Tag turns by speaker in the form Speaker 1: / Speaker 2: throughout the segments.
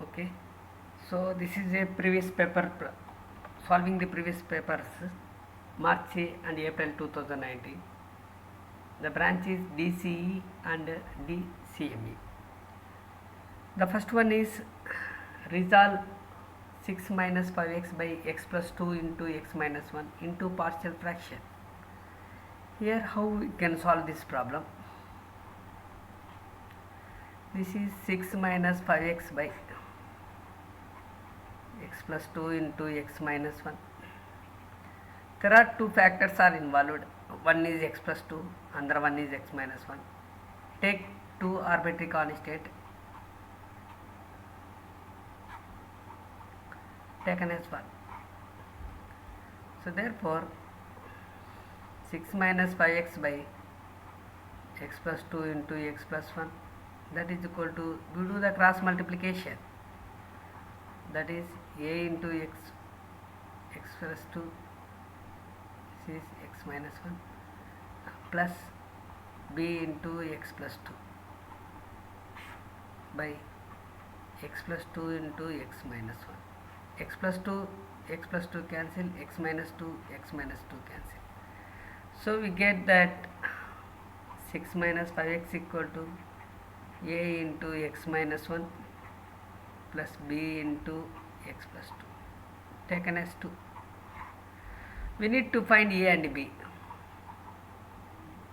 Speaker 1: Okay, so this is a previous paper solving the previous papers March and April 2019. The branch is DCE and DCME. The first one is resolve 6 minus 5x by x plus 2 into x minus 1 into partial fraction. Here how we can solve this problem? This is 6 minus 5x by x plus 2 into x minus 1. There are two factors are involved. One is x plus 2, another one is x minus 1. Take two arbitrary constant taken as 1. So therefore 6 minus 5x by x plus 2 into x plus 1, that is equal to, we do the cross multiplication, that is a into x plus 2, this is x minus 1, plus b into x plus 2 by x plus 2 into x minus 1. X plus 2 cancel, x minus 2 cancel. So we get that 6 minus 5x equal to a into x minus 1 plus b into x plus 2 taken as 2. We need to find a and b.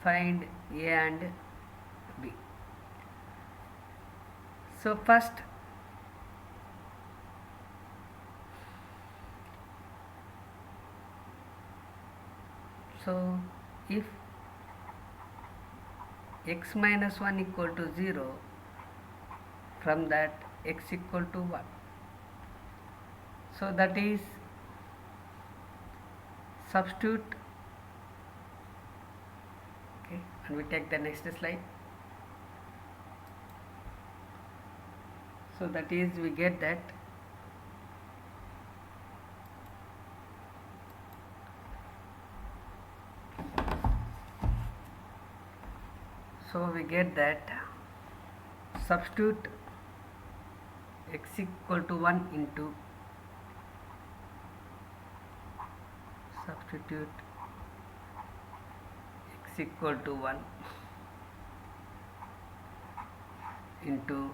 Speaker 1: Find a and b. So first if x minus 1 equal to 0, from that x equal to 1. So that is substitute. Okay, and we take the next slide. So that is, we get that substitute x equal to 1 into x equal to 1 into,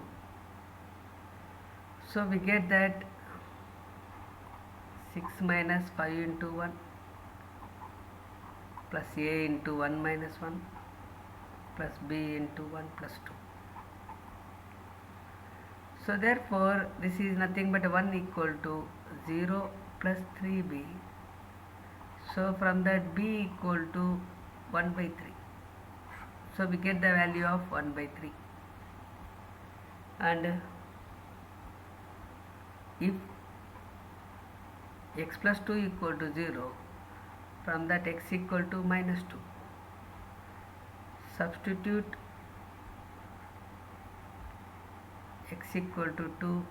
Speaker 1: so we get that 6 minus 5 into 1 plus a into 1 minus 1 plus b into 1 plus 2. So therefore this is nothing but 1 equal to 0 plus 3b. So from that b equal to 1 by 3. So we get the value of 1 by 3. And if x plus 2 equal to 0, from that x equal to minus 2. Substitute x equal to 2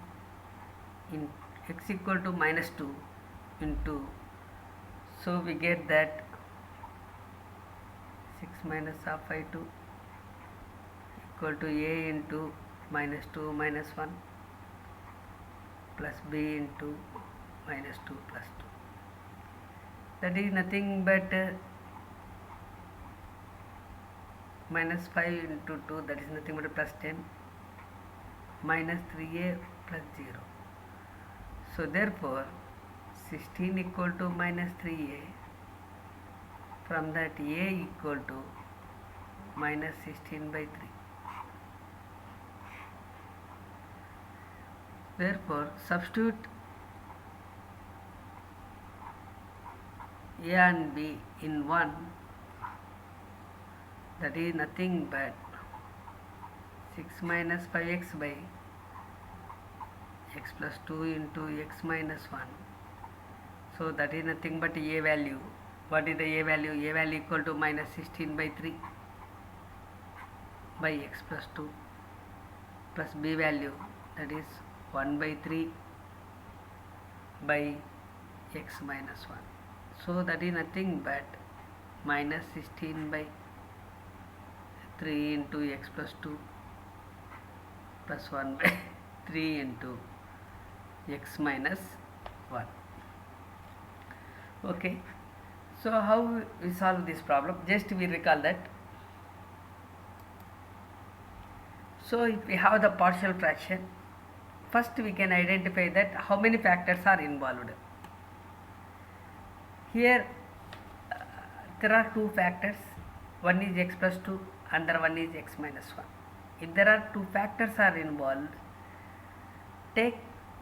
Speaker 1: in x equal to minus 2 into, so we get that 6 minus half by 2 equal to a into minus 2 minus 1 plus b into minus 2 plus 2. That is nothing but minus 5 into 2, that is nothing but plus 10 minus 3a plus 0. So therefore 16 equal to minus 3a, from that a equal to minus 16 by 3. Therefore substitute a and b in 1, that is nothing but 6 minus 5x by x plus 2 into x minus 1. So that is nothing but a value. What is the a value? A value equal to minus 16 by 3 by x plus 2 plus b value, that is 1 by 3 by x minus 1. So that is nothing but minus 16 by 3 into x plus 2 plus 1 by 3 into x minus 1. Okay, so how we solve this problem? Just we recall that. So if we have the partial fraction, first we can identify that how many factors are involved. Here there are two factors, one is x plus 2, another one is x minus 1. If there are two factors are involved, take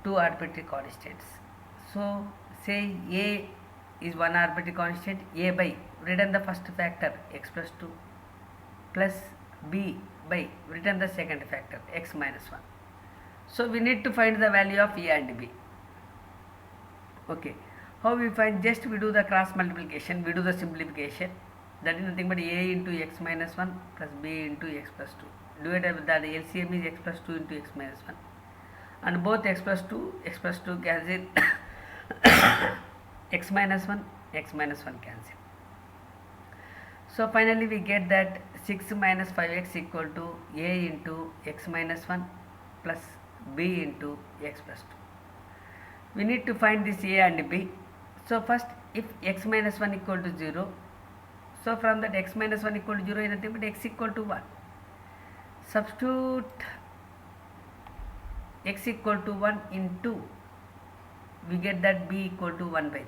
Speaker 1: two arbitrary constants. So say a is one arbitrary constant, a by written the first factor x plus 2 plus b by written the second factor x minus 1. So we need to find the value of a and b. Okay, how we find? Just we do the cross multiplication, we do the simplification. That is nothing but a into x minus 1 plus b into x plus 2 divided with that LCM is x plus 2 into x minus 1, and both x plus 2 cancel x minus 1 cancel. So finally we get that 6 minus 5x equal to a into x minus 1 plus b into x plus 2. We need to find this a and b. So first, if x minus 1 equal to 0, so from that x minus 1 equal to 0 is nothing but x equal to 1. Substitute x equal to 1 in 2, we get that b equal to 1 by 3.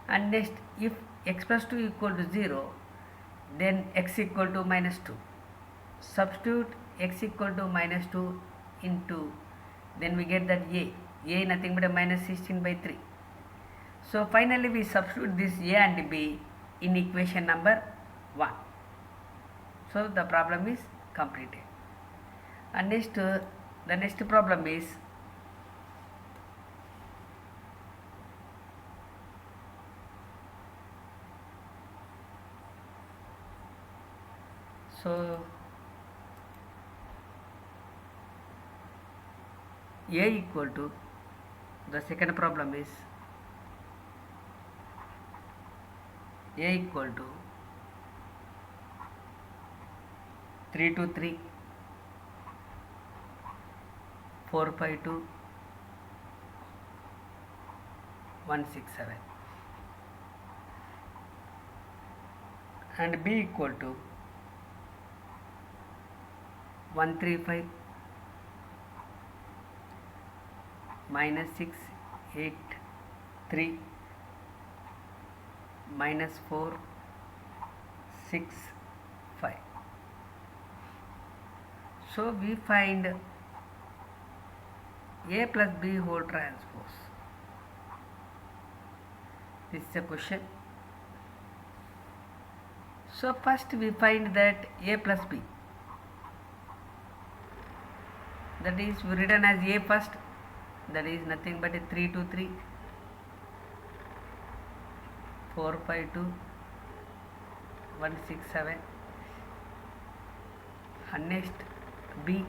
Speaker 1: And next, if x plus 2 equal to 0, then x equal to minus 2. Substitute x equal to minus 2 in 2, then we get that a nothing but a minus 16 by 3. So finally we substitute this a and b in equation number 1. So the problem is completed. And next, the next problem is so a equal to, the second problem is a equal to 323, 452, 167, and b equal to 135, minus 6, 8, 3, minus 4, 6, 5. So we find a plus b whole transpose. This is a question. So first we find that a plus b, that is written as a first, that is nothing but a 323, 452, 167, and next b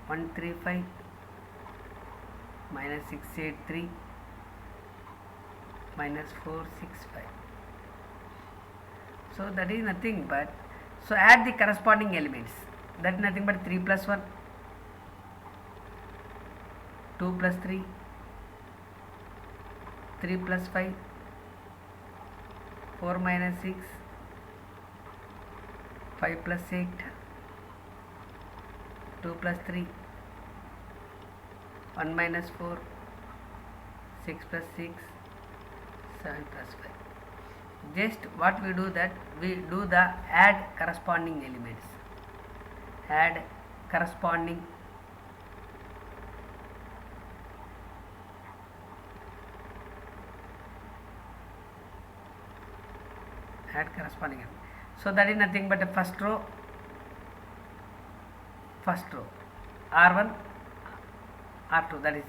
Speaker 1: 135, minus 683, minus 465. So that is nothing but, so add the corresponding elements, that is nothing but 3 plus 1, 2 plus 3, 3 plus 5, 4 minus 6, 5 plus 8, 2 plus 3, 1 minus 4, 6 plus 6, 7 plus 5. Just what we do, that we do the add corresponding elements, add corresponding element. So that is nothing but a first row, r1, r2, that is,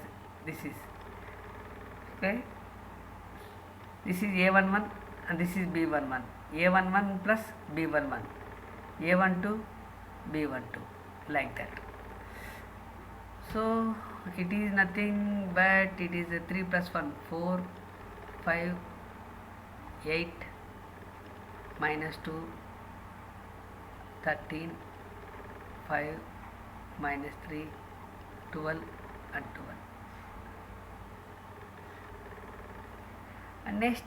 Speaker 1: this is okay, this is a11 and this is b11, a11 plus b11, a12, b12, like that. So it is nothing but it is a 3 plus 1, 4, 5, 8, minus 2, 13, 5, minus 3, 12 and 12. And next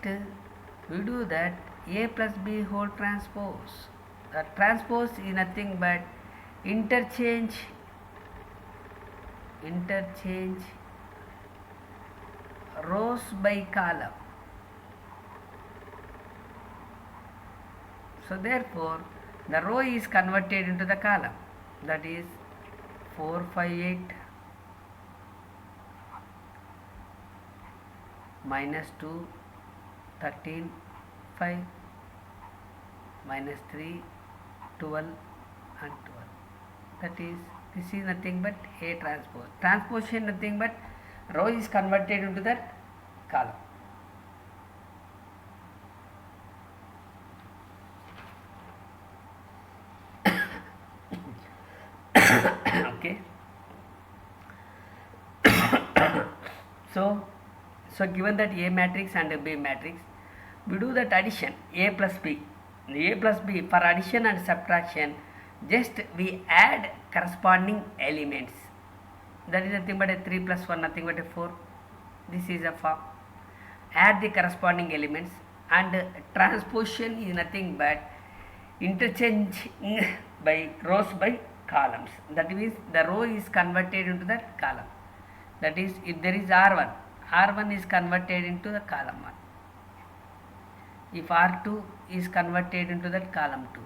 Speaker 1: we do that A plus B whole transpose. The transpose is nothing but interchange rows by column. So therefore the row is converted into the column, that is 4, 5, 8 minus 2, 13, 5 minus 3, 12 and 12. That is, this is nothing but A transpose. Transposition nothing but row is converted into that column. Okay. So given that A matrix and B matrix, we do that addition A plus B. A plus B, for addition and subtraction, just we add corresponding elements. That is nothing but a 3 plus 1, nothing but a 4. This is a form. Add the corresponding elements, and transposition is nothing but interchange by rows by columns. That means the row is converted into that column. That is, if there is R1, R1 is converted into the column 1. If R2 is converted into that column 2,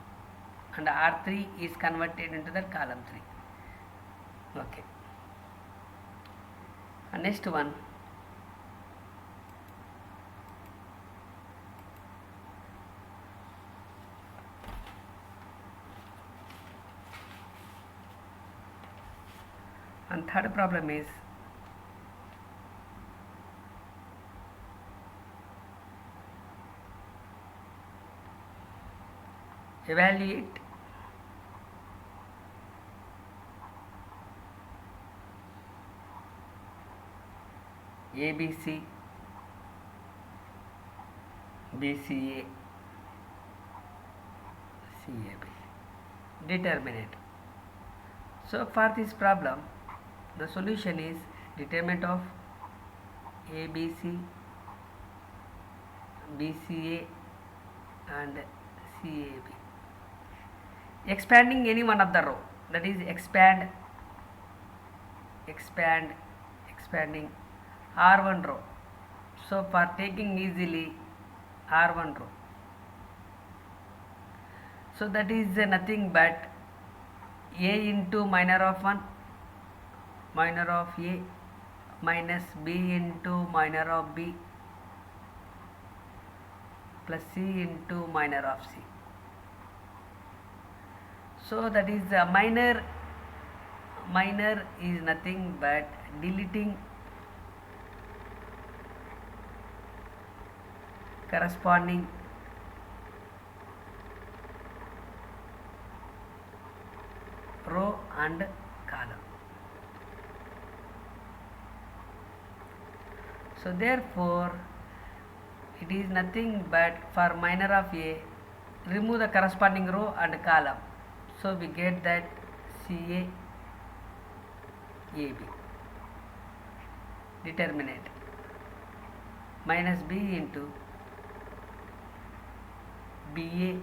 Speaker 1: and R3 is converted into that column 3. Okay. And next one, and third problem is evaluate ABC, BCA, CAB. Determine it. So for this problem, the solution is determinant of ABC, BCA and CAB. Expanding any one of the row, that is expanding R1 row. So for taking easily R1 row, so that is nothing but A into minor of 1, minor of A, minus B into minor of B, plus C into minor of C. So that is minor is nothing but deleting corresponding row and column. So therefore it is nothing but for minor of A, remove the corresponding row and column. So we get that CA AB. Determinant minus B into BA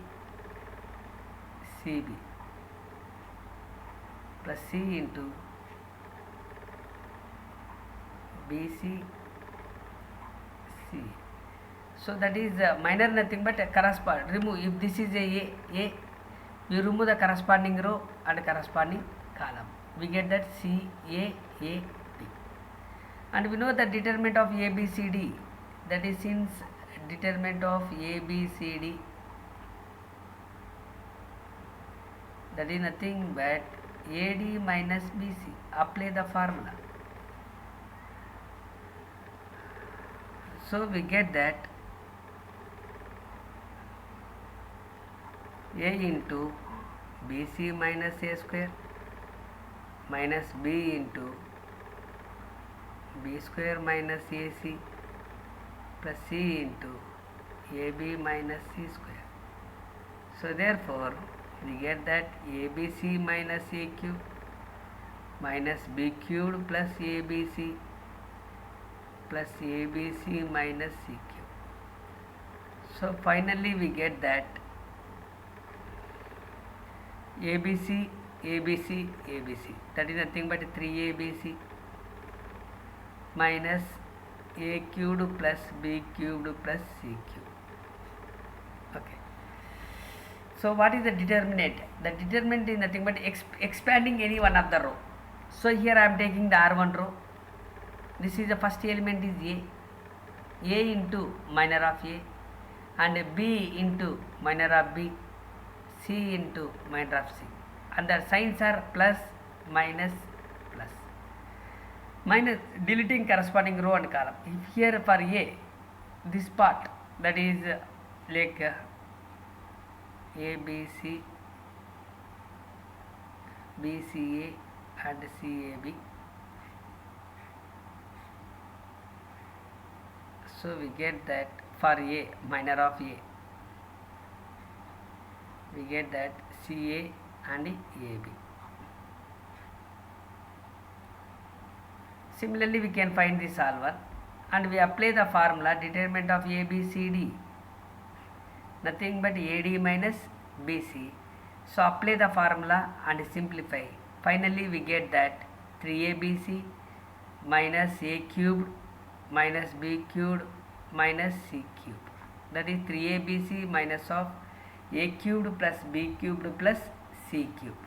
Speaker 1: CB plus C into BC C. So that is minor nothing but correspond. Remove, if this is a, you remove the corresponding row and corresponding column. We get that C A B. And we know the determinant of A B C D. That is, since determinant of A B C D, that is nothing but AD minus BC. Apply the formula. So we get that A into BC minus A square minus B into B square minus AC plus C into AB minus C square. So therefore we get that ABC minus AQ minus b cubed plus abc plus abc minus c cube. So finally we get that abc, abc, abc, that is nothing but 3abc minus a cubed plus b cubed plus c cube. Okay. So what is the determinant? The determinant is nothing but expanding any one of the row. So here I am taking the R1 row. This is the first element is A into minor of A, and B into minor of B, C into minor of C, and the signs are plus, minus, plus. Minus, deleting corresponding row and column. If here for A, this part, that is like ABC, BCA and CAB. So we get that for A, minor of A, we get that CA and AB. Similarly, we can find the solver and we apply the formula determinant of ABCD, nothing but AD minus BC. So apply the formula and simplify. Finally, we get that 3ABC minus A cubed minus B cubed minus C cubed. That is 3ABC minus of A cubed plus B cubed plus C cubed.